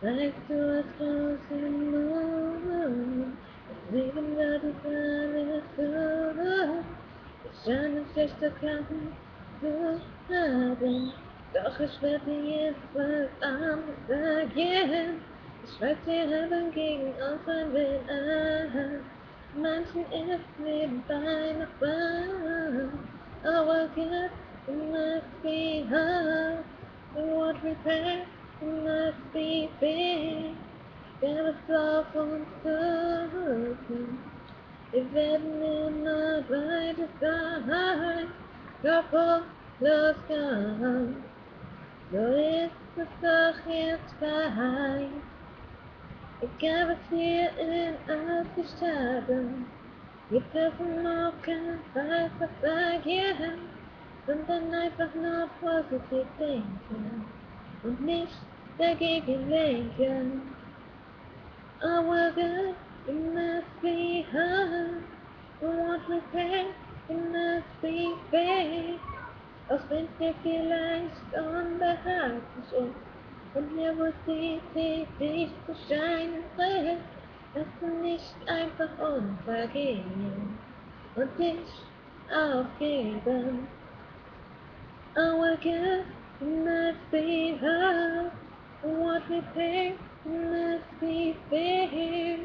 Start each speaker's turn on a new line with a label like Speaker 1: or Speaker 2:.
Speaker 1: Weißt du, was groß im Mond? Deswegen wird es alles so. Ich scheine schlechter Karten zu haben. Doch ich werde jetzt was anderes sagen. Ich weiß, wir haben gegen uns ein Willen. Manchen ist nebenbei noch wahr. Our God must be hard. What we pay must be big. Der ist auf uns zurück. Wir werden immer beide sein. Kopflos kann. So ist es doch jetzt fein. Egal was wir in Aussicht haben. Wir dürfen auf keinen Fall versagen, sondern einfach nur positiv denken und nicht dagegen lenken. Our God, it must be hard. What we pay, it must be fair. Auch wenn dir vielleicht unbehaglich ist und Nervosität dich zu scheinen trägt, lass du nicht einfach untergehen und dich aufgeben. Our God must be hard. What we pay must be fair.